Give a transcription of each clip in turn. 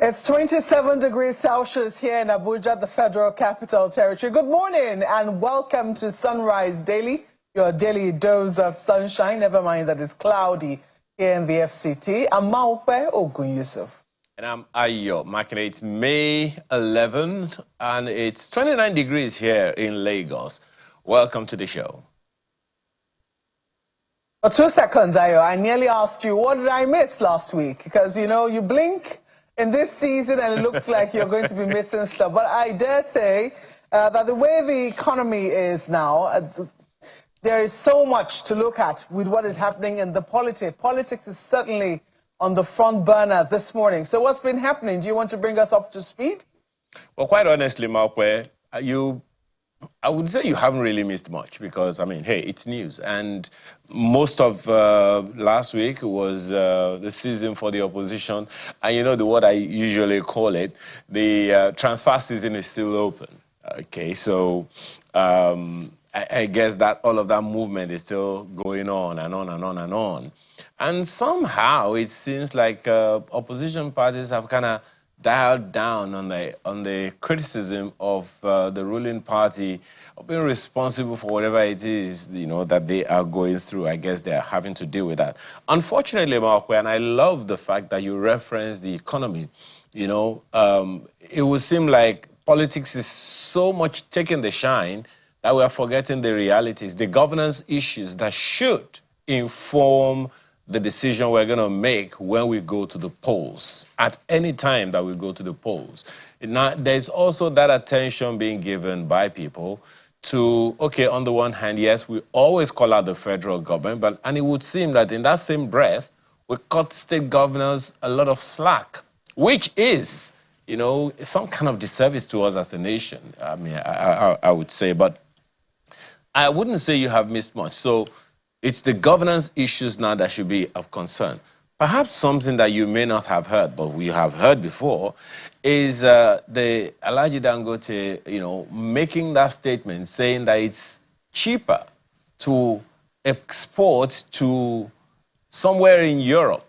It's 27 degrees Celsius here in Abuja, the Federal Capital Territory. Good morning and welcome to Sunrise Daily, your daily dose of sunshine. Never mind that it's cloudy here in the FCT. I'm Maupe Ogun Yusuf. And I'm Ayo, marking it May 11, and it's 29 degrees here in Lagos. Welcome to the show. For 2 seconds, Ayo, I nearly asked you, what did I miss last week? Because, you know, you blink in this season and it looks like you're going to be missing stuff. But I dare say that the way the economy is now, there is so much to look at with what is happening in the politics. Politics is certainly on the front burner this morning. So what's been happening? Do you want to bring us up to speed? Well, quite honestly, Maupe, I would say you haven't really missed much because, I mean, hey, it's news. And most of last week was the season for the opposition. And you know what I usually call it, the transfer season is still open. Okay, so I guess that all of that movement is still going on and on and on and on. And somehow it seems like opposition parties have kind of dialed down on the criticism of the ruling party of being responsible for whatever it is, you know, that they are going through. I guess they are having to deal with that. Unfortunately, Mark, and I love the fact that you referenced the economy. You know, it would seem like politics is so much taking the shine that we are forgetting the realities, the governance issues that should inform the decision we're going to make when we go to the polls, at any time that we go to the polls. Now, there's also that attention being given by people to, okay, on the one hand, yes, we always call out the federal government, and it would seem that in that same breath, we cut state governors a lot of slack, which is, you know, some kind of disservice to us as a nation, I mean, I would say, but I wouldn't say you have missed much. So it's the governance issues now that should be of concern. Perhaps something that you may not have heard, but we have heard before, is the Alhaji Dangote, you know, making that statement saying that it's cheaper to export to somewhere in Europe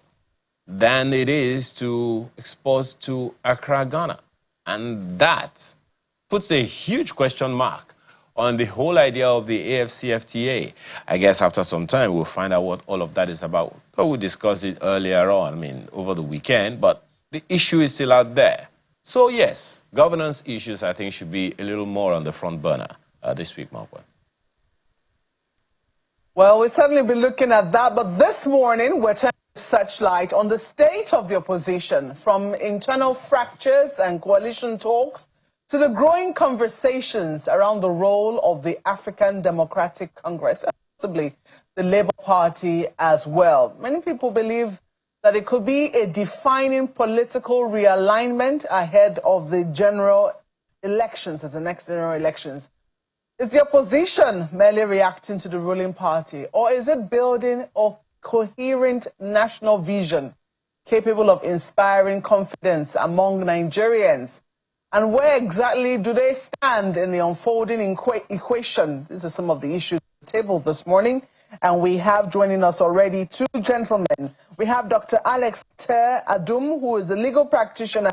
than it is to export to Accra, Ghana. And that puts a huge question mark on the whole idea of the AFCFTA. I guess after some time, we'll find out what all of that is about. But we discussed it earlier on, I mean, over the weekend, but the issue is still out there. So yes, governance issues, I think, should be a little more on the front burner this week, Mark. Well, we'll certainly be looking at that, but this morning, we're turning searchlight on the state of the opposition, from internal fractures and coalition talks to the growing conversations around the role of the African Democratic Congress, and possibly the Labour Party as well. Many people believe that it could be a defining political realignment ahead of the general elections, as the next general elections. Is the opposition merely reacting to the ruling party, or is it building a coherent national vision capable of inspiring confidence among Nigerians? And where exactly do they stand in the unfolding equation? These are some of the issues on the table this morning. And we have joining us already two gentlemen. We have Dr. Alex Ter Adum, who is a legal practitioner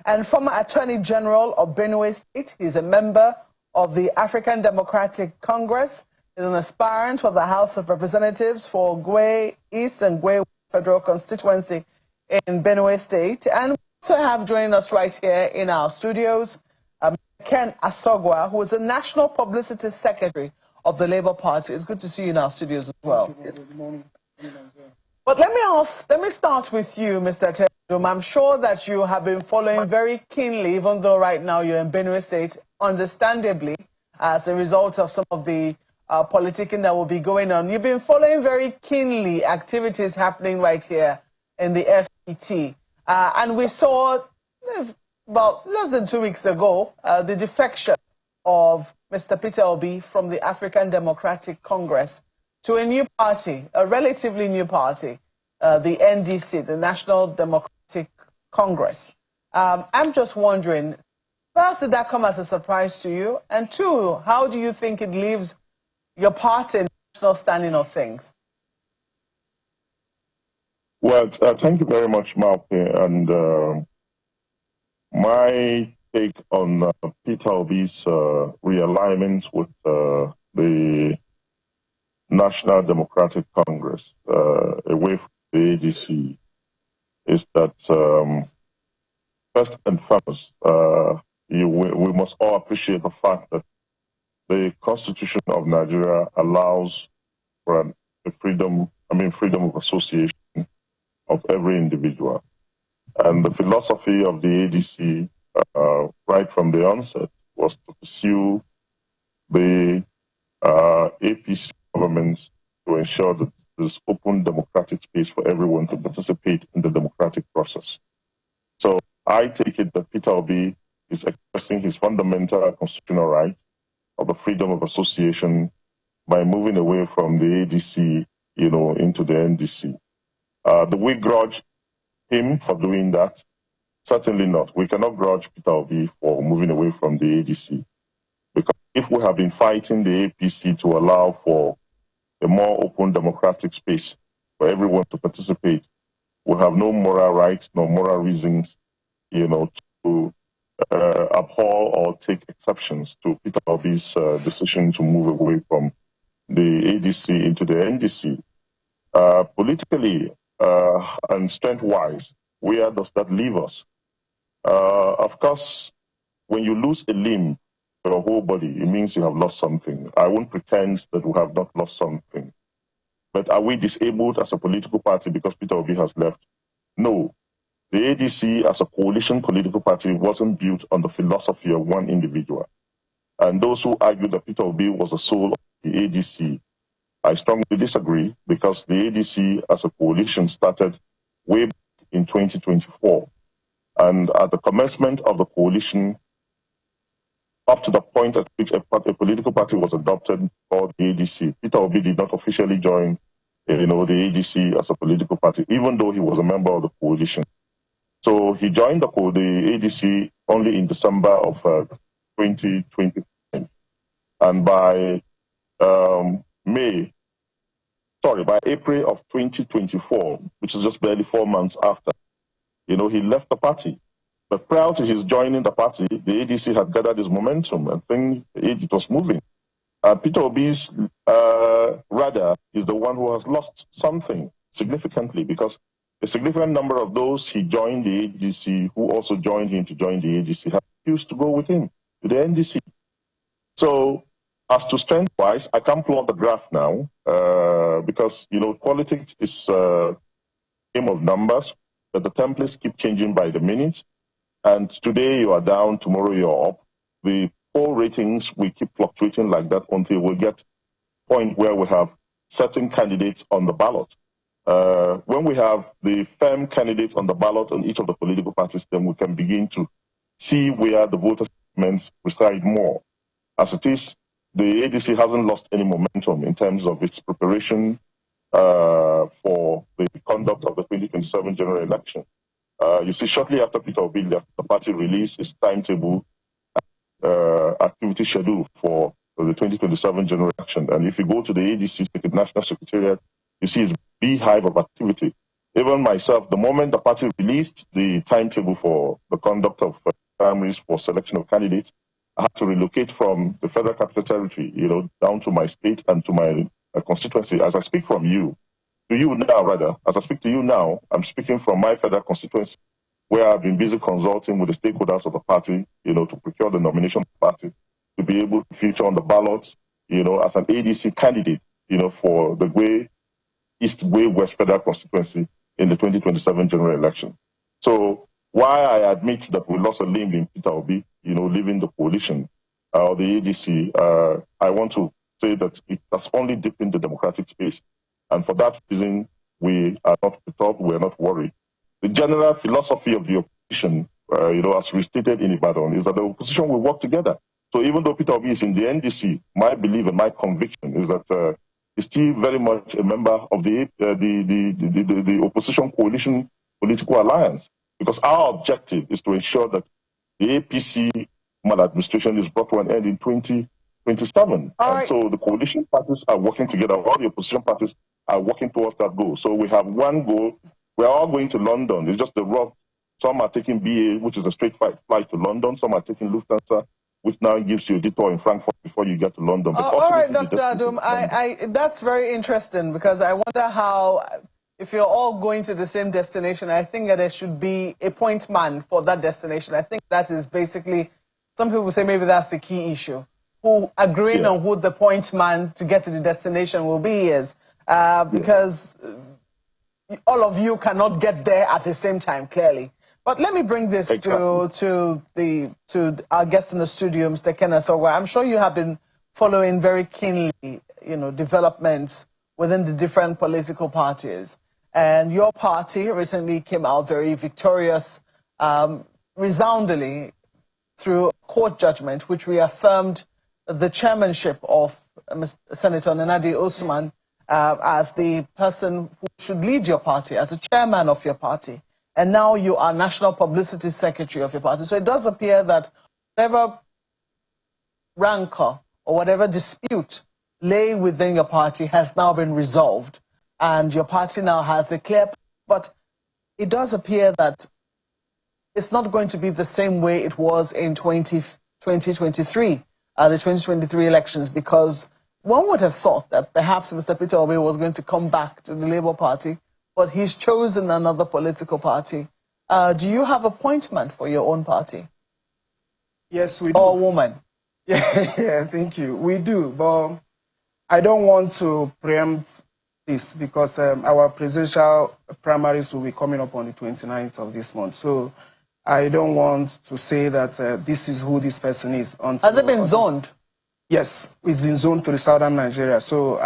and former Attorney General of Benue State. He's a member of the African Democratic Congress. He's an aspirant for the House of Representatives for Gwe East and Gwe Federal Constituency in Benue State. And also have joining us right here in our studios, Ken Asogwa, who is the National Publicity Secretary of the Labour Party. It's good to see you in our studios as well. Good morning. But let me start with you, Mr. Tedum. I'm sure that you have been following very keenly, even though right now you're in Benue State, understandably, as a result of some of the politicking that will be going on. You've been following very keenly activities happening right here in the FCT. And we saw about less than 2 weeks ago the defection of Mr. Peter Obi from the African Democratic Congress to a new party, a relatively new party, the NDC, the National Democratic Congress. I'm just wondering, first, did that come as a surprise to you? And two, how do you think it leaves your party in the national standing of things? Well, thank you very much, Maupe. And My take on Peter Obi's realignment with the National Democratic Congress away from the ADC is that first and foremost, we must all appreciate the fact that the Constitution of Nigeria allows for freedom of association of every individual. And the philosophy of the ADC, right from the onset, was to pursue the APC governments to ensure that there's open democratic space for everyone to participate in the democratic process. So I take it that Peter Obi is expressing his fundamental constitutional right of the freedom of association by moving away from the ADC, into the NDC. Do we grudge him for doing that? Certainly not. We cannot grudge Peter Obi for moving away from the ADC. Because if we have been fighting the APC to allow for a more open democratic space for everyone to participate, we have no moral rights, no moral reasons, to abhor or take exceptions to Peter Obi's decision to move away from the ADC into the NDC. Politically and strength-wise, where does that leave us? Of course, when you lose a limb for your whole body, it means you have lost something. I won't pretend that we have not lost something. But are we disabled as a political party because Peter Obi has left? No. The ADC as a coalition political party wasn't built on the philosophy of one individual. And those who argue that Peter Obi was the soul of the ADC, I strongly disagree, because the ADC as a coalition started way back in 2024. And at the commencement of the coalition, up to the point at which a political party was adopted called the ADC, Peter Obi did not officially join the ADC as a political party, even though he was a member of the coalition. So he joined the ADC only in December of 2020. And by April of 2024, which is just barely 4 months after, he left the party. But prior to his joining the party, the ADC had gathered his momentum and it was moving. Peter Obi's radar is the one who has lost something significantly, because a significant number of those he joined the ADC, who also joined him to join the ADC, have refused to go with him to the NDC. So, as to strength-wise, I can't plot the graph now because, politics is a game of numbers, but the templates keep changing by the minute. And today you are down, tomorrow you're up. The poll ratings will keep fluctuating like that until we get a point where we have certain candidates on the ballot. When we have the firm candidates on the ballot on each of the political parties, then we can begin to see where the voter segments reside more. As it is, the ADC hasn't lost any momentum in terms of its preparation for the conduct of the 2027 general election. You see, shortly after Peter Obi left, the party released its timetable activity schedule for the 2027 general election. And if you go to the ADC National Secretariat, you see its beehive of activity. Even myself, the moment the party released the timetable for the conduct of primaries for selection of candidates, I had to relocate from the Federal Capital Territory, down to my state and to my constituency. As I speak from you, as I speak to you now, I'm speaking from my federal constituency, where I've been busy consulting with the stakeholders of the party, to procure the nomination of the party, to be able to feature on the ballot, as an ADC candidate, for the East West Federal constituency in the 2027 general election. So why I admit that we lost a limb in Peter Obi, leaving the coalition or the ADC, I want to say that it has only deepened the democratic space. And for that reason, we are not perturbed, we are not worried. The general philosophy of the opposition, as restated in Ibadan, is that the opposition will work together. So even though Peter Obi is in the NDC, my belief and my conviction is that he's still very much a member of the opposition coalition political alliance, because our objective is to ensure that the APC maladministration is brought to an end in 2027. And so the coalition parties are working together, all the opposition parties are working towards that goal. So we have one goal. We are all going to London. It's just the rough Some are taking BA, which is a straight flight to London. Some are taking Lufthansa, which now gives you a detour in Frankfurt before you get to London. But all right, Dr. Adum, that's very interesting, because I wonder how, if you're all going to the same destination, I think that there should be a point man for that destination. I think that is basically, some people say maybe that's the key issue. Who agreeing on who the point man to get to the destination will be is, because all of you cannot get there at the same time, clearly. But let me bring this to our guest in the studio, Mr. Kenneth. So I'm sure you have been following very keenly, developments within the different political parties. And your party recently came out very victorious, resoundingly, through court judgment, which reaffirmed the chairmanship of Senator Nenadi Usman as the person who should lead your party, as the chairman of your party. And now you are National Publicity Secretary of your party. So it does appear that whatever rancor or whatever dispute lay within your party has now been resolved. And your party now has a clear, but it does appear that it's not going to be the same way it was in 2023, the 2023 elections, because one would have thought that perhaps Mr. Peter Obi was going to come back to the Labour Party, but he's chosen another political party. Do you have appointment for your own party? Yes, we do. Or woman? Yeah, thank you. We do, but I don't want to preempt this because our presidential primaries will be coming up on the 29th of this month. So I don't want to say that this is who this person is. Has it been zoned? Yes, it's been zoned to the southern Nigeria. So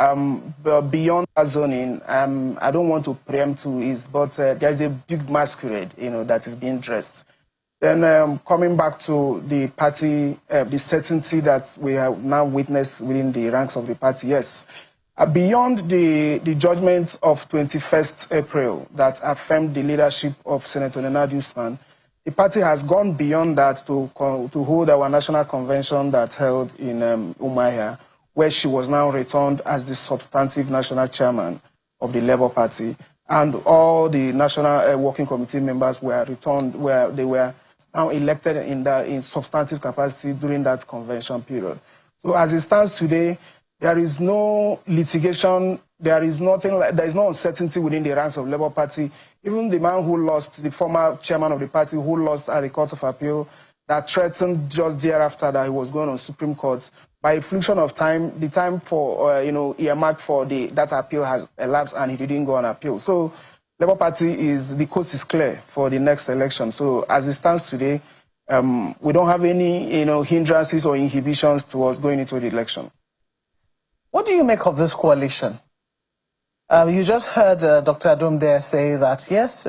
beyond that zoning, I don't want to preempt who is, but there's a big masquerade, that is being dressed. Then coming back to the party, the certainty that we have now witnessed within the ranks of the party, yes. Beyond the judgment of 21st April that affirmed the leadership of Senator Nenadi Usman, the party has gone beyond that to hold our national convention that held in Umuahia, where she was now returned as the substantive national chairman of the Labour Party, and all the national working committee members were returned, where they were now elected in substantive capacity during that convention period. So as it stands today, there is no litigation, there is no uncertainty within the ranks of Labour Party. Even the man who lost, the former chairman of the party who lost at the Court of Appeal, that threatened just thereafter that he was going on Supreme Court. By friction of time, the time for, earmarked for that appeal has elapsed and he didn't go on appeal. So Labour Party the coast is clear for the next election. So as it stands today, we don't have any, hindrances or inhibitions towards going into the election. What do you make of this coalition? You just heard Dr. Adum there say that, yes,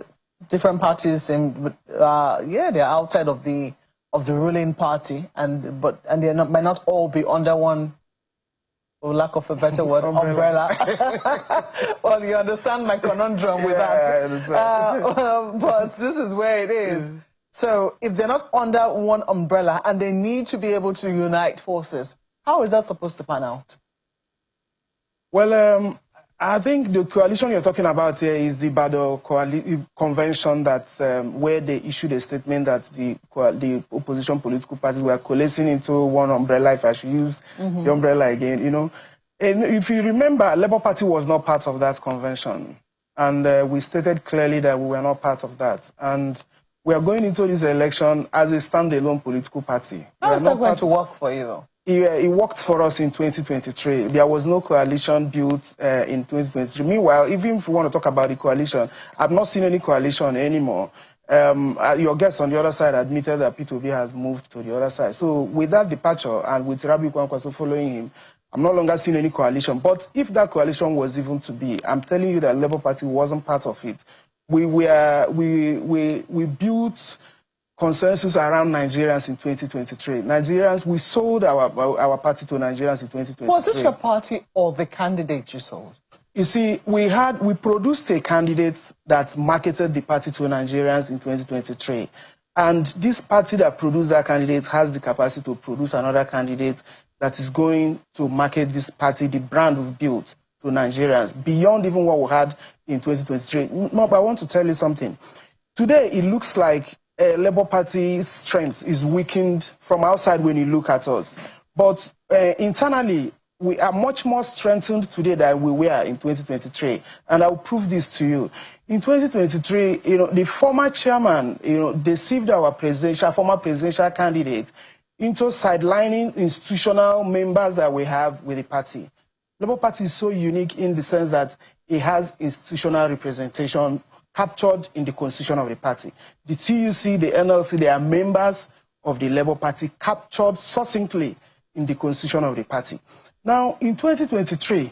different parties, they're outside of the ruling party, and they might not all be under one, for lack of a better word, umbrella. Well, you understand my conundrum with that. I understand. But this is where it is. So if they're not under one umbrella and they need to be able to unite forces, how is that supposed to pan out? Well, I think the coalition you're talking about here is the Badr Convention that where they issued a statement that the opposition political parties were coalescing into one umbrella, if I should use the umbrella again, And if you remember, Labour Party was not part of that convention. And we stated clearly that we were not part of that. And we are going into this election as a standalone political party. How is that going to work for you, though? It worked for us in 2023. There was no coalition built in 2023. Meanwhile, even if we want to talk about the coalition, I've not seen any coalition anymore. Your guest on the other side admitted that P2B has moved to the other side. So with that departure and with Rabi Kwankwaso following him, I'm no longer seeing any coalition. But if that coalition was even to be, I'm telling you that Labour Party wasn't part of it. We built consensus around Nigerians in 2023. Nigerians, we sold our party to Nigerians in 2023. Was this your party or the candidate you sold? You see, we produced a candidate that marketed the party to Nigerians in 2023. And this party that produced that candidate has the capacity to produce another candidate that is going to market this party, the brand we've built, to Nigerians, beyond even what we had in 2023. No, but I want to tell you something. Today, it looks like Labour Party's strength is weakened from outside when you look at us. But internally, we are much more strengthened today than we were in 2023. And I'll prove this to you. In 2023, the former chairman, deceived our former presidential candidate into sidelining institutional members that we have with the party. Labour Party is so unique in the sense that it has institutional representation captured in the constitution of the party. The TUC, the NLC, they are members of the Labour Party captured succinctly in the constitution of the party. Now, in 2023,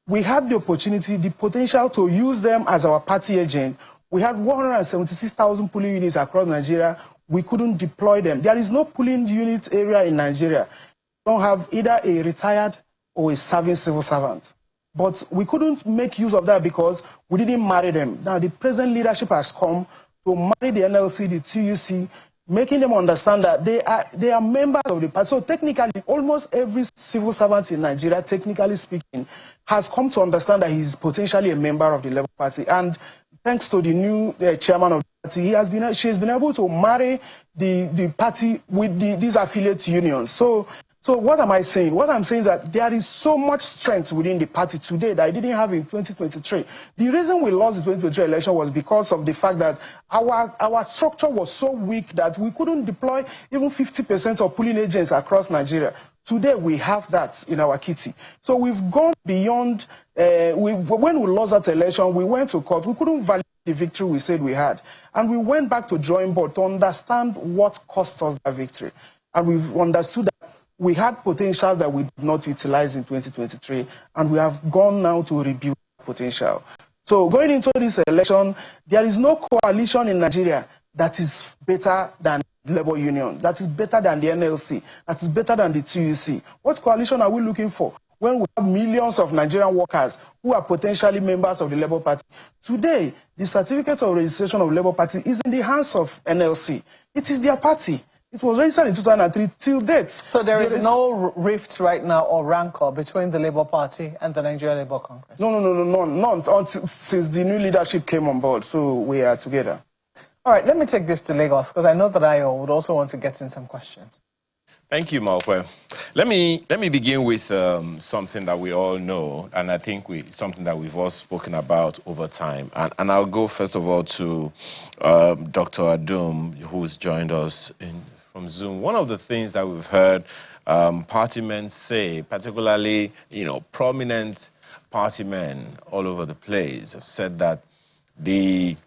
we had the opportunity, the potential to use them as our party agent. We had 176,000 polling units across Nigeria. We couldn't deploy them. There is no polling unit area in Nigeria. We don't have either a retired or a serving civil servant. But we couldn't make use of that because we didn't marry them. Now, the present leadership has come to marry the NLC, the TUC, making them understand that they are members of the party. So technically, almost every civil servant in Nigeria, technically speaking, has come to understand that he's potentially a member of the Labour Party. And thanks to the new chairman of the party, she has been able to marry the party with these affiliate unions. So what am I saying? What I'm saying is that there is so much strength within the party today that I didn't have in 2023. The reason we lost the 2023 election was because of the fact that our structure was so weak that we couldn't deploy even 50% of polling agents across Nigeria. Today we have that in our kitty. So we've gone beyond, when we lost that election, we went to court. We couldn't validate the victory we said we had. And we went back to drawing board to understand what cost us that victory. And we've understood that we had potentials that we did not utilize in 2023, and we have gone now to rebuild potential. So going into this election, there is no coalition in Nigeria that is better than the Labour Union, that is better than the NLC, that is better than the TUC. What coalition are we looking for when we have millions of Nigerian workers who are potentially members of the Labour Party? Today, the certificate of registration of the Labour Party is in the hands of NLC. It is their party. It was registered in 2003 till date. So there is no rift right now or rancor between the Labour Party and the Nigeria Labour Congress? No, none since the new leadership came on board. So we are together. All right, let me take this to Lagos because I know that I would also want to get in some questions. Thank you, Malkwe. Let me begin with something that we all know, and I think something that we've all spoken about over time. And I'll go first of all to Dr. Adum, who's joined us from Zoom. One of the things that we've heard party men say, particularly prominent party men all over the place, have said that the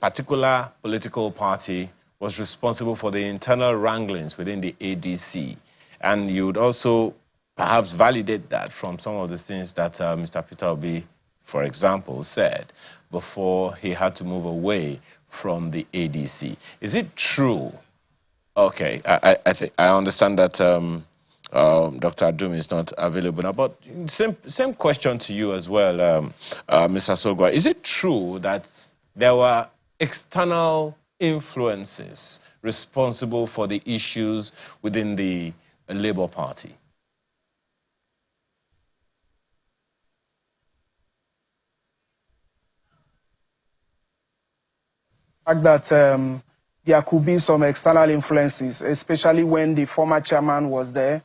particular political party was responsible for the internal wranglings within the ADC. And you would also perhaps validate that from some of the things that Mr. Peter Obi, for example, said before he had to move away from the ADC. Is it true? Okay, I understand that Dr. Adum is not available now, but same question to you as well, Mr. Sogwa. Is it true that there were external influences responsible for the issues within the Labour Party? That there could be some external influences, especially when the former chairman was there.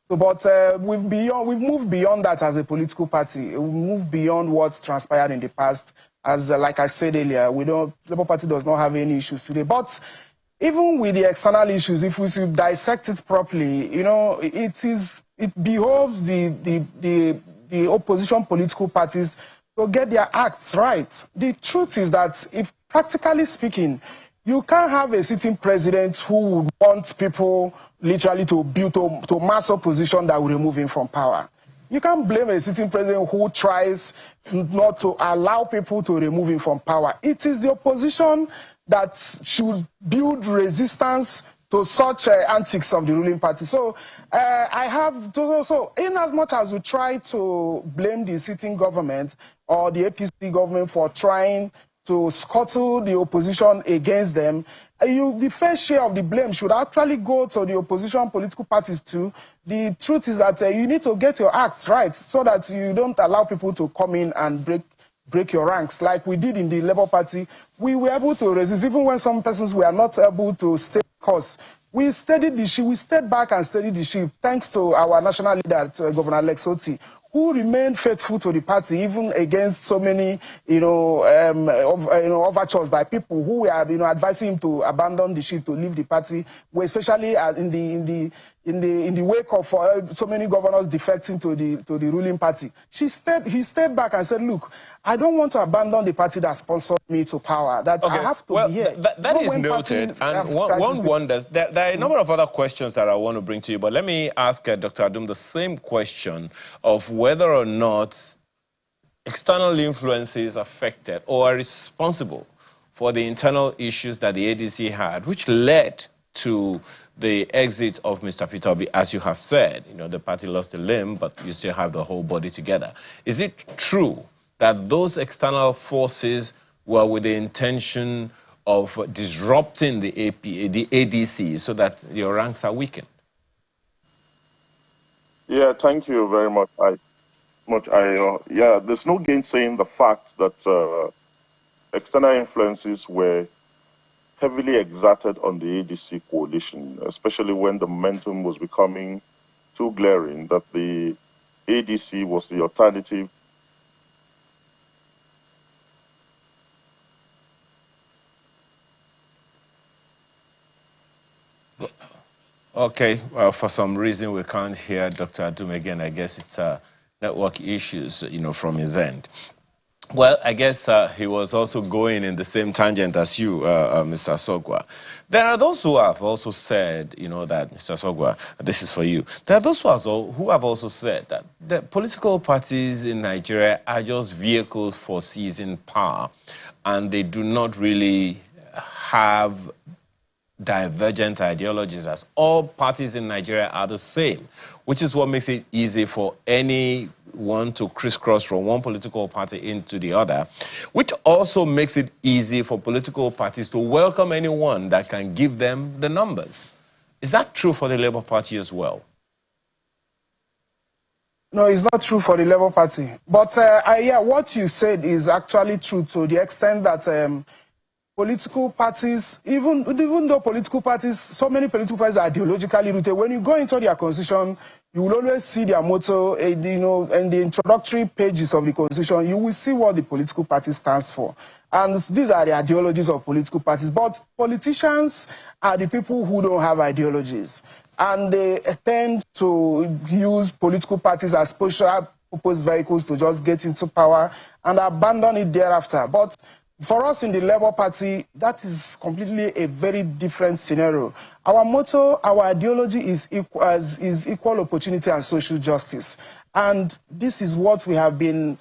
So, but we've moved beyond that as a political party. We've moved beyond what transpired in the past. As like I said earlier, Labour Party does not have any issues today. But even with the external issues, if we should dissect it properly, it behoves the opposition political parties to get their acts right. The truth is that, if practically speaking, you can't have a sitting president who would want people literally to build to mass opposition that will remove him from power. You can't blame a sitting president who tries not to allow people to remove him from power. It is the opposition that should build resistance to such antics of the ruling party. So in as much as we try to blame the sitting government or the APC government for trying to scuttle the opposition against them, the fair share of the blame should actually go to the opposition political parties too. The truth is that you need to get your acts right so that you don't allow people to come in and break break your ranks, like we did in the Labour Party. We were able to resist, even when some persons were not able to stay course. We steadied the ship. We stayed back and steadied the ship, thanks to our national leader, Governor Alex Otti, who remained faithful to the party, even against so many, overtures by people who were, advising him to abandon the ship, to leave the party, especially in the wake of so many governors defecting to the ruling party. He stayed back and said, "Look, I don't want to abandon the party that sponsored me to power. That I have to be here." That is noted. And one wonders. There are a number of other questions that I want to bring to you, but let me ask Dr. Adum the same question of whether or not external influences affected or are responsible for the internal issues that the ADC had, which led to the exit of Mr. Peter Obi. As you have said, the party lost a limb, but you still have the whole body together. Is it true that those external forces were with the intention of disrupting the ADC so that your ranks are weakened? Yeah, thank you very much. Yeah, there's no gainsaying the fact that external influences were heavily exerted on the ADC coalition, especially when the momentum was becoming too glaring that the ADC was the alternative. Okay, well, for some reason we can't hear Dr. Adum again. I guess it's network issues, from his end. Well, I guess he was also going in the same tangent as you, Mr. Sogwa. There are those who have also said, that, Mr. Sogwa, this is for you. There are those who have also said that the political parties in Nigeria are just vehicles for seizing power, and they do not really have divergent ideologies, as all parties in Nigeria are the same, which is what makes it easy for anyone to crisscross from one political party into the other, which also makes it easy for political parties to welcome anyone that can give them the numbers. Is that true for the Labour Party as well? No, it's not true for the Labour Party. But yeah, what you said is actually true to the extent that political parties, even though political parties, so many political parties are ideologically rooted, when you go into their constitution, you will always see their motto, in the introductory pages of the constitution, you will see what the political party stands for. And these are the ideologies of political parties. But politicians are the people who don't have ideologies. And they tend to use political parties as special purpose vehicles to just get into power and abandon it thereafter. But for us in the Labour Party, that is completely a very different scenario. Our motto, our ideology is equal opportunity and social justice. And this is what we have been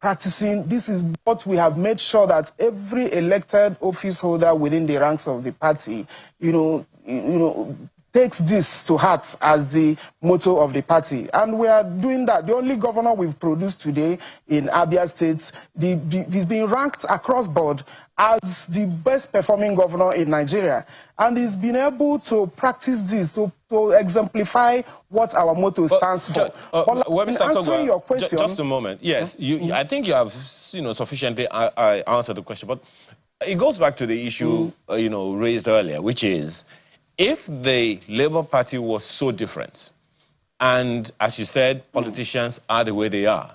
practicing. This is what we have made sure that every elected office holder within the ranks of the party, takes this to heart as the motto of the party. And we are doing that. The only governor we've produced today in Abia State, he's been ranked across board as the best performing governor in Nigeria. And he's been able to practice this, to exemplify what our motto stands for. But answering your question... Just a moment. Yes, I think you have sufficiently answered the question. But it goes back to the issue raised earlier, which is, if the Labour Party was so different, and as you said, politicians are the way they are,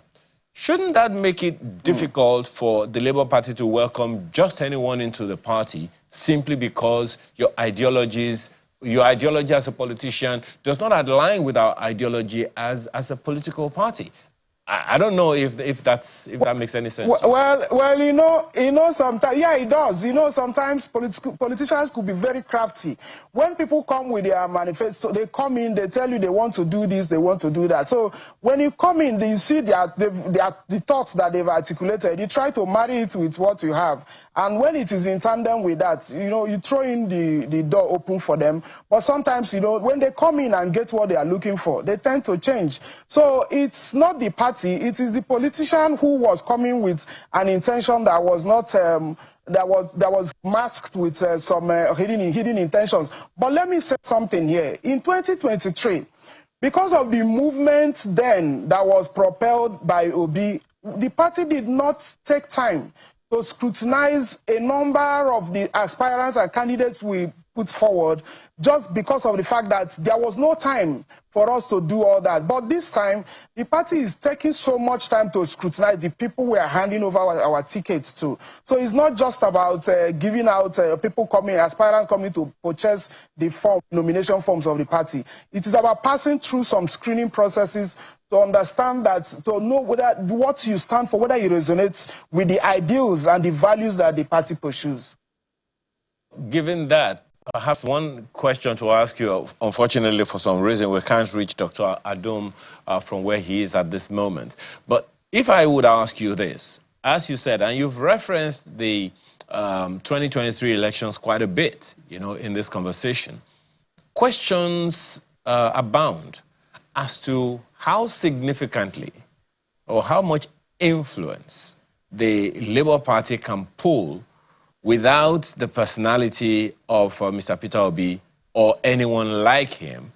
shouldn't that make it difficult for the Labour Party to welcome just anyone into the party simply because your ideology as a politician does not align with our ideology as a political party? I don't know if that makes any sense. Well, sometimes, yeah, it does. Sometimes politicians could be very crafty. When people come with their manifesto, they come in, they tell you they want to do this, they want to do that. So when you come in, you see the thoughts that they've articulated. You try to marry it with what you have. And when it is in tandem with that, you throw in the door open for them. But sometimes, when they come in and get what they are looking for, they tend to change. So it's not the party, it is the politician who was coming with an intention that was not that was masked with some hidden intentions. But let me say something here. In 2023, Because of the movement then that was propelled by Obi, the party did not take time to scrutinize a number of the aspirants and candidates we put forward, just because of the fact that there was no time for us to do all that. But this time, the party is taking so much time to scrutinize the people we are handing over our tickets to. So it's not just about giving out people coming, aspirants coming to purchase the nomination forms of the party. It is about passing through some screening processes to understand that, to know what you stand for, whether it resonates with the ideals and the values that the party pursues. Given that, perhaps one question to ask you. Unfortunately, for some reason, we can't reach Dr. Adom from where he is at this moment. But if I would ask you this, as you said, and you've referenced the 2023 elections quite a bit, in this conversation, questions abound as to how significantly or how much influence the Labour Party can pull without the personality of Mr. Peter Obi or anyone like him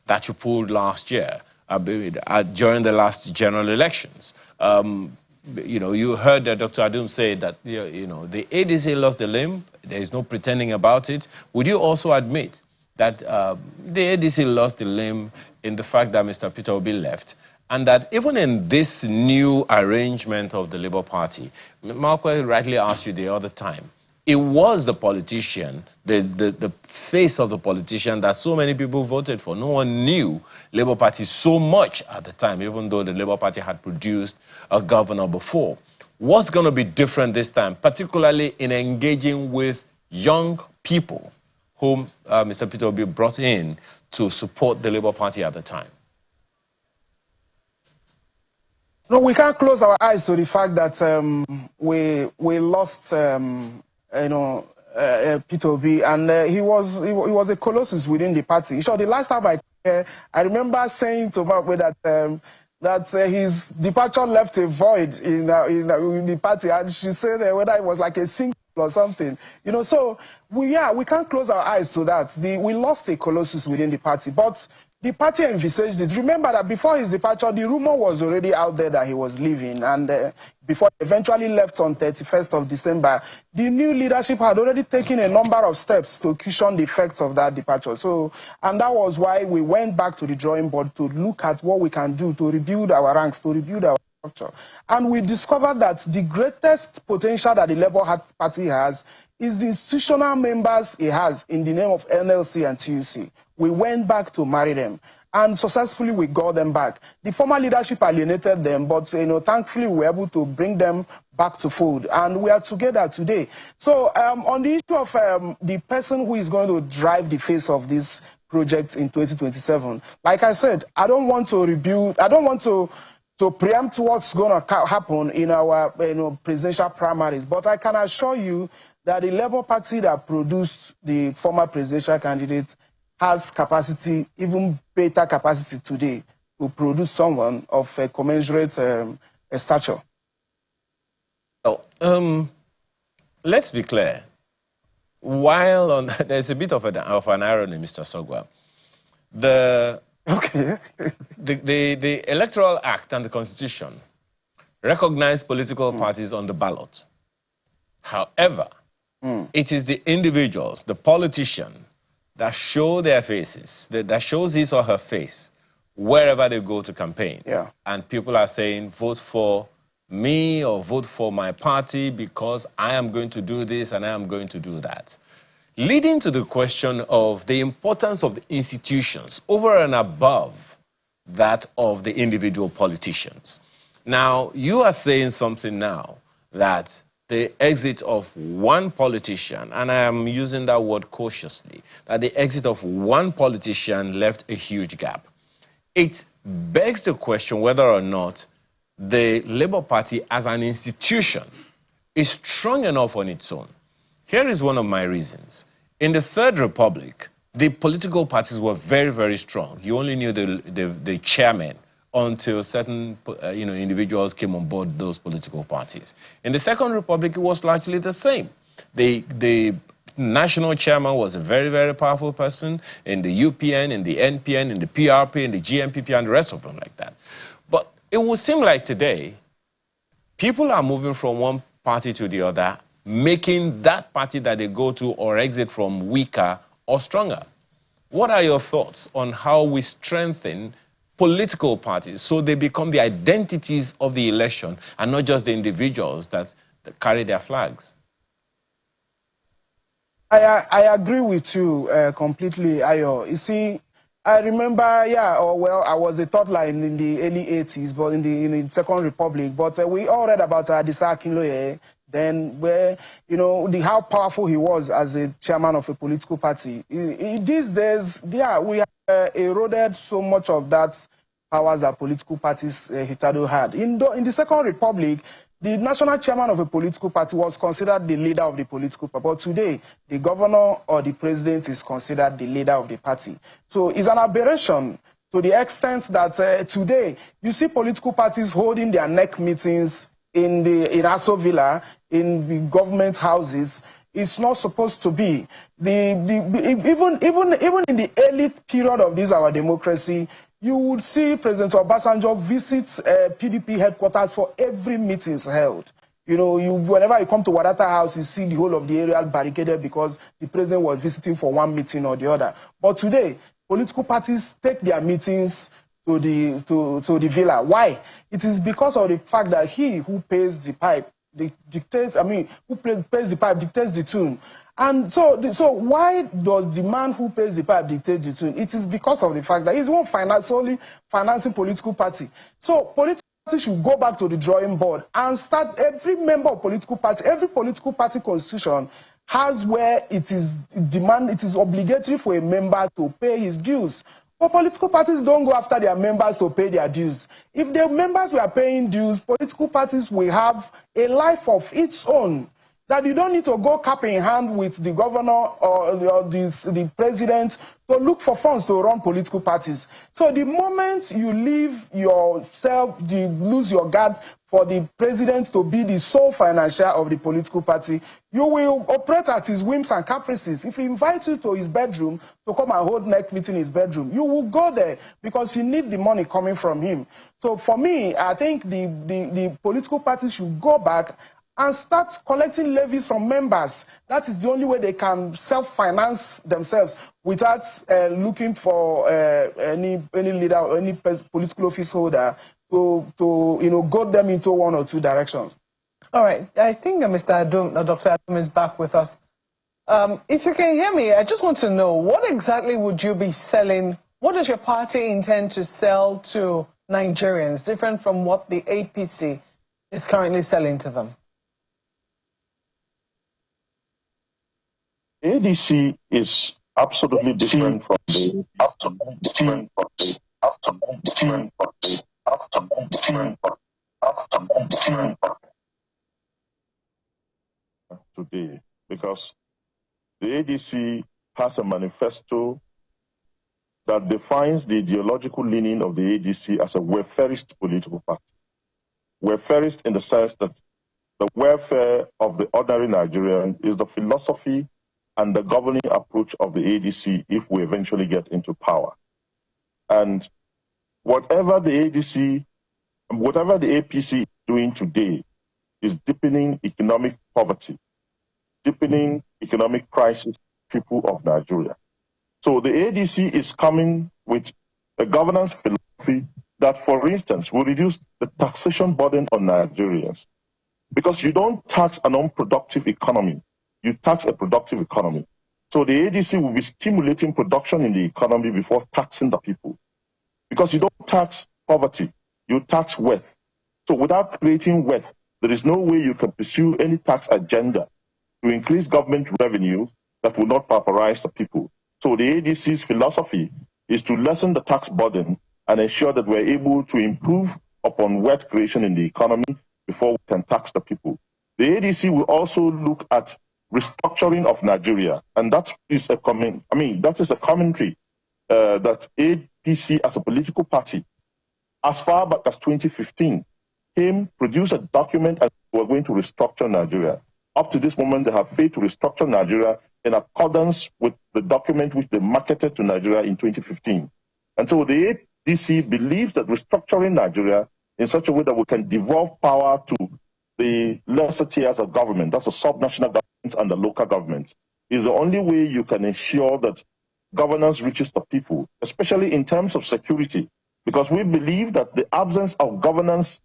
that you pulled last year during the last general elections. You heard Dr. Adom say that the ADC lost the limb. There is no pretending about it. Would you also admit that the ADC lost the limb in the fact that Mr. Peter Obi left, and that even in this new arrangement of the Labour Party, Malcolm rightly asked you the other time, it was the politician, the face of the politician that so many people voted for. No one knew Labour Party so much at the time, even though the Labour Party had produced a governor before. What's going to be different this time, particularly in engaging with young people whom Mr. Peter Obi brought in to support the Labour Party at the time? No, we can't close our eyes to the fact that we lost Peter Obi, and he was a colossus within the party. So the last time I remember saying to Mark that his departure left a void in the party, and she said whether it was like a single or something, So we can't close our eyes to that. We lost a colossus within the party, but the party envisaged it. Remember that before his departure, the rumor was already out there that he was leaving, and before he eventually left on 31st of December, the new leadership had already taken a number of steps to cushion the effects of that departure. And that was why we went back to the drawing board to look at what we can do to rebuild our ranks, to rebuild our structure. And we discovered that the greatest potential that the Labour Party has is the institutional members it has in the name of NLC and TUC. We went back to marry them, and successfully we got them back. The former leadership alienated them, but thankfully we were able to bring them back to fold, and we are together today. So on the issue of the person who is going to drive the face of this project in 2027, like I said, I don't want to preempt what's going to happen in our presidential primaries, but I can assure you that the Labour Party that produced the former presidential candidate has capacity, even better capacity today, to produce someone of a commensurate stature. Oh, let's be clear. While there's a bit of an irony, Mr. Sogwa. The Electoral Act and the Constitution recognize political parties on the ballot. However, it is the individuals, the politician, that show their faces, that shows his or her face wherever they go to campaign. Yeah. And people are saying, vote for me or vote for my party because I am going to do this and I am going to do that. Leading to the question of the importance of the institutions over and above that of the individual politicians. Now, you are saying something now that the exit of one politician, and I am using that word cautiously, that the exit of one politician left a huge gap. It begs the question whether or not the Labour Party as an institution is strong enough on its own. Here is one of my reasons. In the Third Republic, the political parties were very, very strong. You only knew the chairman until certain individuals came on board those political parties. In the Second Republic, it was largely the same. The national chairman was a very, very powerful person in the UPN, in the NPN, in the PRP, in the GMPP, and the rest of them like that. But it would seem like today, people are moving from one party to the other, making that party that they go to or exit from weaker or stronger. What are your thoughts on how we strengthen political parties so they become the identities of the election and not just the individuals that carry their flags? I agree with you completely, Ayo. You see, I remember, I was a third line in the early 80s, but in the Second Republic. But we all read about Adisa Akinloye, then where, how powerful he was as a chairman of a political party. These days, we have eroded so much of that powers that political parties hitherto had. In the Second Republic, the national chairman of a political party was considered the leader of the political party. But today, the governor or the president is considered the leader of the party. So it's an aberration to the extent that today, you see political parties holding their neck meetings in Aso Villa, in the government houses. It's not supposed to be. Even in the early period of this, our democracy, you would see President Obasanjo visit PDP headquarters for every meeting held. Whenever you come to Wadata House, you see the whole of the area barricaded because the president was visiting for one meeting or the other. But today, political parties take their meetings to the villa. Why? It is because of the fact that he who pays the pipe dictates the tune. And so why does the man who pays the pipe dictate the tune? It is because of the fact that he's the one solely financing political party. So political party should go back to the drawing board and start. Every member of political party, every political party constitution has where it is obligatory for a member to pay his dues. But political parties don't go after their members to pay their dues. If their members were paying dues, political parties will have a life of its own. That you don't need to go cap in hand with the governor or the president to look for funds to run political parties. So the moment you leave yourself, you lose your guard for the president to be the sole financier of the political party, you will operate at his whims and caprices. If he invites you to his bedroom to come and hold neck meeting in his bedroom, you will go there because you need the money coming from him. So for me, I think the political parties should go back and start collecting levies from members. That is the only way they can self-finance themselves without looking for any leader or any political office holder to goad them into one or two directions. All right. I think Mr. Adum, Dr. Adum is back with us. If you can hear me, I just want to know, what exactly would you be selling? What does your party intend to sell to Nigerians, different from what the APC is currently selling to them? ADC is absolutely different from the today, because the ADC has a manifesto that defines the ideological leaning of the ADC as a welfarist political party. Welfarist in the sense that the welfare of the ordinary Nigerian is the philosophy and the governing approach of the ADC if we eventually get into power. And whatever the APC is doing today is deepening economic poverty, deepening economic crisis people of Nigeria. So the ADC is coming with a governance philosophy that, for instance, will reduce the taxation burden on Nigerians. Because you don't tax an unproductive economy, you tax a productive economy. So the ADC will be stimulating production in the economy before taxing the people. Because you don't tax poverty, you tax wealth. So without creating wealth, there is no way you can pursue any tax agenda to increase government revenue that will not pauperize the people. So the ADC's philosophy is to lessen the tax burden and ensure that we're able to improve upon wealth creation in the economy before we can tax the people. The ADC will also look at restructuring of Nigeria, and that is a commentary that APC as a political party, as far back as 2015, produced a document and we're going to restructure Nigeria. Up to this moment, they have failed to restructure Nigeria in accordance with the document which they marketed to Nigeria in 2015. And so the ADC believes that restructuring Nigeria in such a way that we can devolve power to the lesser tiers of government, that's the subnational governments and the local governments, is the only way you can ensure that governance reaches the people, especially in terms of security, because we believe that the absence of governance,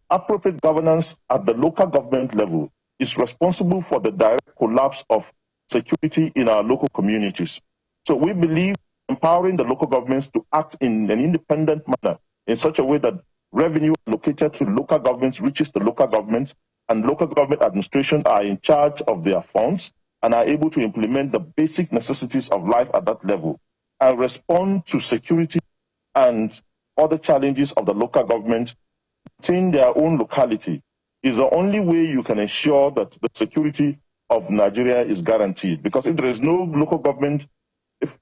appropriate governance at the local government level, is responsible for the direct collapse of security in our local communities. So we believe empowering the local governments to act in an independent manner in such a way that revenue allocated to local governments reaches the local governments, and local government administration are in charge of their funds and are able to implement the basic necessities of life at that level and respond to security and other challenges of the local government within their own locality, is the only way you can ensure that the security of Nigeria is guaranteed. Because if there is no local government,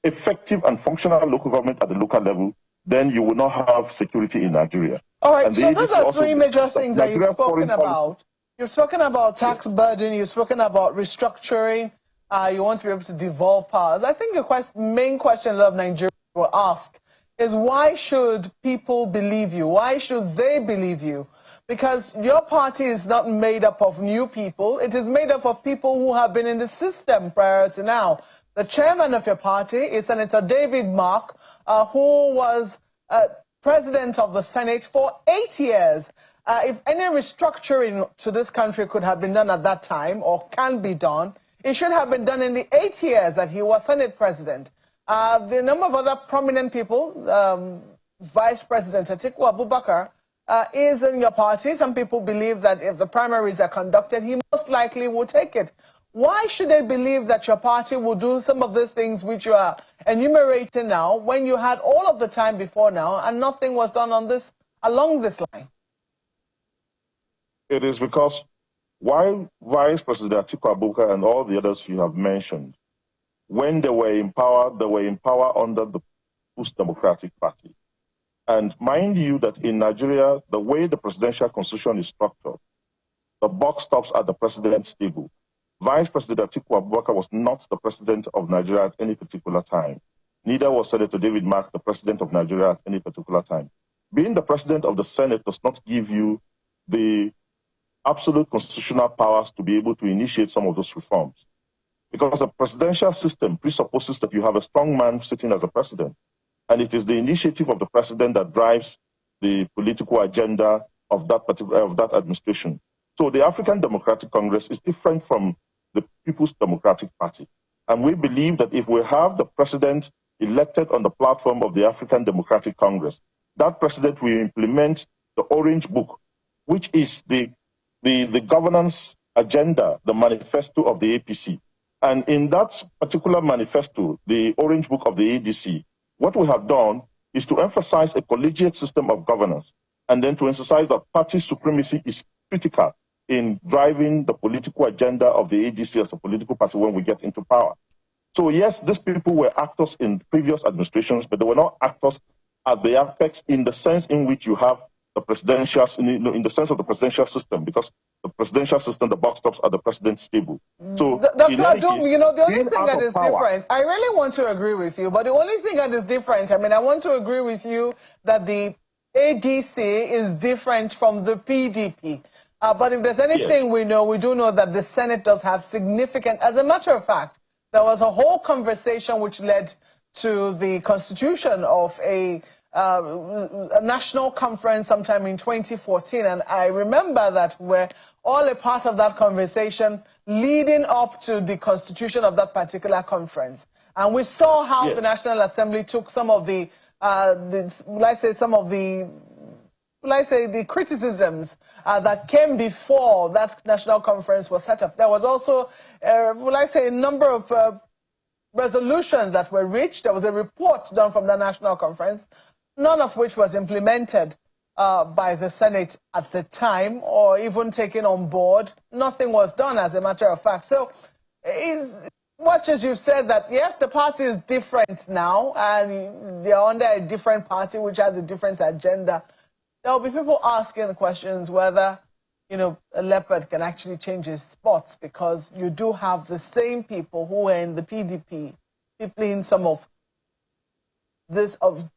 effective and functional local government at the local level, then you will not have security in Nigeria. All right, so those are three major things that you've spoken about. You've spoken about tax burden, you've spoken about restructuring, you want to be able to devolve powers. I think the main question a lot of Nigerians will ask is, why should people believe you? Why should they believe you? Because your party is not made up of new people. It is made up of people who have been in the system prior to now. The chairman of your party is Senator David Mark, who was president of the Senate for 8 years. If any restructuring to this country could have been done at that time, or can be done, it should have been done in the 8 years that he was Senate president. The number of other prominent people, Vice President Atiku Abubakar, is in your party. Some people believe that if the primaries are conducted, he most likely will take it. Why should they believe that your party will do some of these things which you are enumerating now, when you had all of the time before now and nothing was done on this, along this line? It is because while Vice President Atiku Abubakar and all the others you have mentioned, when they were in power under the People's Democratic Party. And mind you that in Nigeria, the way the presidential constitution is structured, the buck stops at the president's table. Vice President Atiku Abubakar was not the president of Nigeria at any particular time. Neither was Senator David Mark the president of Nigeria at any particular time. Being the president of the Senate does not give you the absolute constitutional powers to be able to initiate some of those reforms. Because a presidential system presupposes that you have a strong man sitting as a president. And it is the initiative of the president that drives the political agenda of that administration. So the African Democratic Congress is different from the People's Democratic Party. And we believe that if we have the president elected on the platform of the African Democratic Congress, that president will implement the Orange Book, which is the governance agenda, the manifesto of the APC. And in that particular manifesto, the Orange Book of the ADC, what we have done is to emphasize a collegiate system of governance, and then to emphasize that party supremacy is critical in driving the political agenda of the ADC as a political party when we get into power. So yes, these people were actors in previous administrations, but they were not actors at the apex in the sense in which you have the presidential, in the sense of the presidential system, because the presidential system, the buck stops at the president's table. So, Dr. Adom, you know, the only thing that is different, I really want to agree with you, but the only thing that is different, I mean, I want to agree with you that the ADC is different from the PDP. But if there's anything we know, we do know that the Senate does have significant, as a matter of fact, there was a whole conversation which led to the constitution of a national conference sometime in 2014, and I remember that we're all a part of that conversation leading up to the constitution of that particular conference. And we saw how the National Assembly took some of the the criticisms that came before that national conference was set up. There was also, a number of resolutions that were reached. There was a report done from the national conference, none of which was implemented by the Senate at the time or even taken on board. Nothing was done, as a matter of fact. So, much as you've said that, yes, the party is different now, and they're under a different party which has a different agenda, there will be people asking questions whether a leopard can actually change his spots, because you do have the same people who are in the PDP, people in some of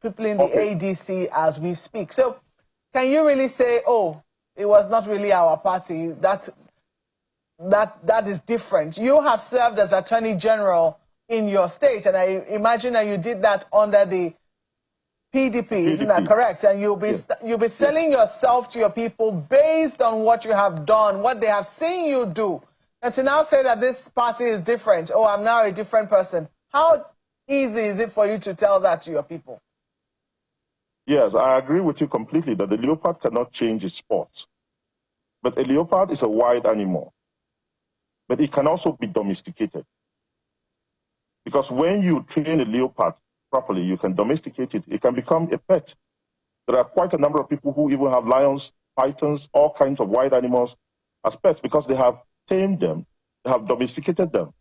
people in the ADC as we speak. So can you really say, oh, it was not really our party? That is different. You have served as Attorney General in your state, and I imagine that you did that under the PDP, isn't that correct? And you'll be selling yourself to your people based on what you have done, what they have seen you do. And to now say that this party is different, oh, I'm now a different person. How easy is it for you to tell that to your people? Yes, I agree with you completely that the leopard cannot change its spots. But a leopard is a wild animal. But it can also be domesticated. Because when you train a leopard properly, you can domesticate it. It can become a pet. There are quite a number of people who even have lions, pythons, all kinds of wild animals as pets because they have tamed them, they have domesticated them.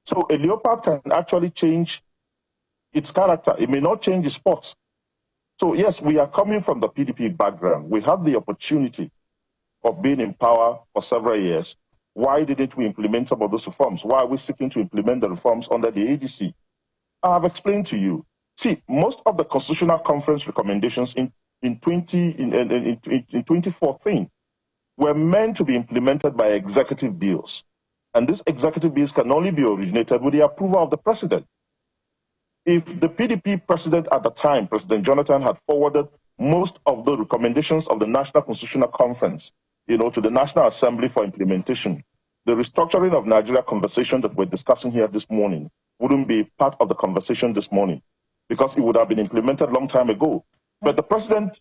So a leopard can actually change its character. It may not change its spots. So yes, we are coming from the PDP background. We had the opportunity of being in power for several years. Why didn't we implement some of those reforms? Why are we seeking to implement the reforms under the ADC? I have explained to you. See, most of the Constitutional Conference recommendations in 2014 were meant to be implemented by executive bills. And these executive bills can only be originated with the approval of the president. If the PDP president at the time, President Jonathan, had forwarded most of the recommendations of the National Constitutional Conference, to the National Assembly for implementation, the restructuring of Nigeria conversation that we're discussing here this morning wouldn't be part of the conversation this morning because it would have been implemented a long time ago. But the president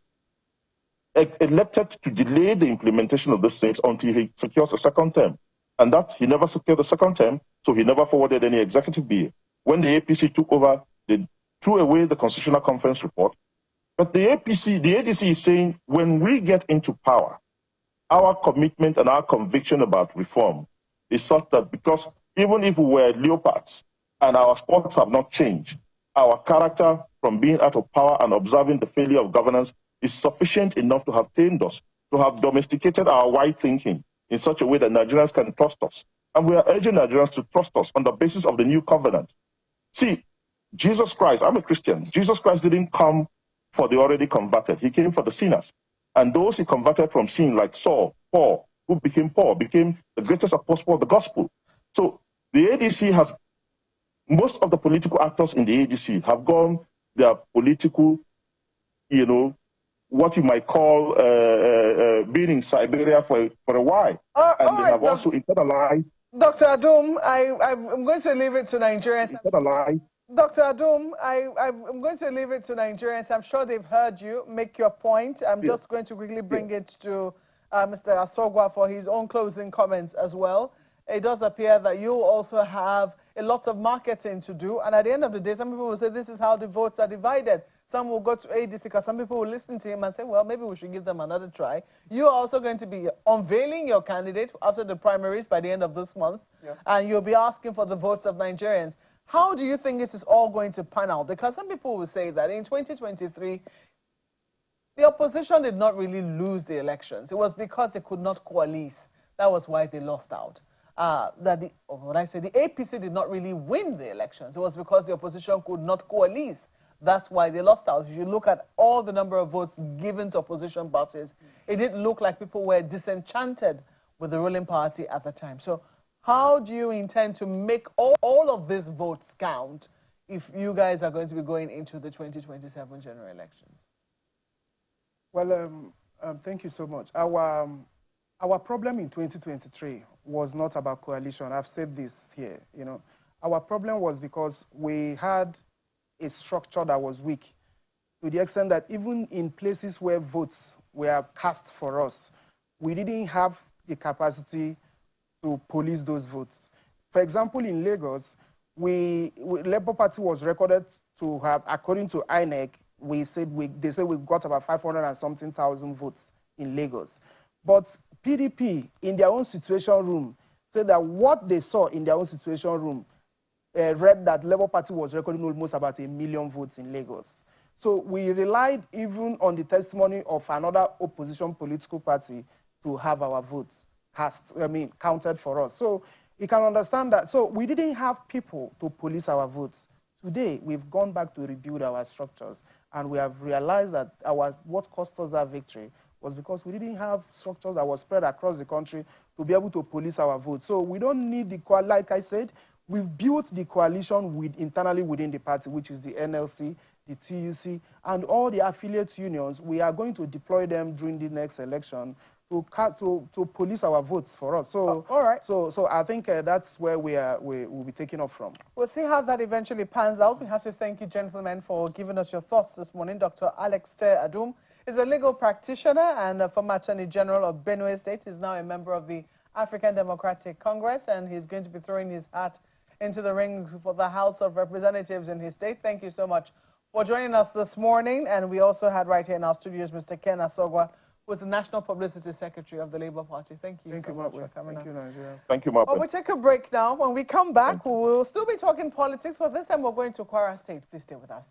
elected to delay the implementation of these things until he secures a second term. And that he never secured a second term, so he never forwarded any executive bill. When the APC took over, they threw away the Constitutional Conference report. But the ADC is saying, when we get into power, our commitment and our conviction about reform is such that because even if we were leopards and our spots have not changed, our character from being out of power and observing the failure of governance is sufficient enough to have tamed us, to have domesticated our wide thinking in such a way that Nigerians can trust us. And we are urging Nigerians to trust us on the basis of the new covenant. See, Jesus Christ, I'm a Christian. Jesus Christ didn't come for the already converted. He came for the sinners. And those he converted from sin, like Saul, Paul, who became Paul, became the greatest apostle of the gospel. So the ADC has, most of the political actors in the ADC have gone their political, what you might call being in Siberia for a while. And they have also internalized. Dr. Adum, I'm going to leave it to Nigerians. Dr. Adum, I'm going to leave it to Nigerians. I'm sure they've heard you make your point. I'm just going to quickly bring it to Mr. Asogwa for his own closing comments as well. It does appear that you also have a lot of marketing to do. And at the end of the day, some people will say this is how the votes are divided. Some will go to ADC because some people will listen to him and say, well, maybe we should give them another try. You are also going to be unveiling your candidate after the primaries by the end of this month. And you'll be asking for the votes of Nigerians. How do you think this is all going to pan out? Because some people will say that in 2023, the opposition did not really lose the elections. It was because they could not coalesce. That was why they lost out. The APC did not really win the elections. It was because the opposition could not coalesce. That's why they lost out. If you look at all the number of votes given to opposition parties, it didn't look like people were disenchanted with the ruling party at the time. So how do you intend to make all of these votes count if you guys are going to be going into the 2027 general elections? Well, thank you so much. Our problem in 2023 was not about coalition. I've said this here. Our problem was because we had a structure that was weak, to the extent that even in places where votes were cast for us, we didn't have the capacity to police those votes. For example, in Lagos, Labour Party was recorded to have, according to INEC, they said we got about 500 and something thousand votes in Lagos. But PDP, in their own situation room, said that what they saw in their own situation room read that Labour Party was recording almost about 1 million votes in Lagos. So we relied even on the testimony of another opposition political party to have our votes counted for us. So you can understand that. So we didn't have people to police our votes. Today, we've gone back to rebuild our structures, and we have realized that what cost us that victory was because we didn't have structures that were spread across the country to be able to police our votes. So we don't need like I said, we've built the coalition internally within the party, which is the NLC, the TUC, and all the affiliate unions. We are going to deploy them during the next election to police our votes for us. So, all right. So I think that's where we'll be taking off from. We'll see how that eventually pans out. We have to thank you, gentlemen, for giving us your thoughts this morning. Dr. Alex Adum is a legal practitioner and a former Attorney General of Benue State. He's now a member of the African Democratic Congress, and he's going to be throwing his hat into the ring for the House of Representatives in his state. Thank you so much for joining us this morning. And we also had right here in our studios Mr. Ken Asogwa, who is the National Publicity Secretary of the Labour Party. Thank you so much for coming on. Thank you, Mark. Well, we'll take a break now. When we come back, we will still be talking politics, but this time we're going to Kwara State. Please stay with us.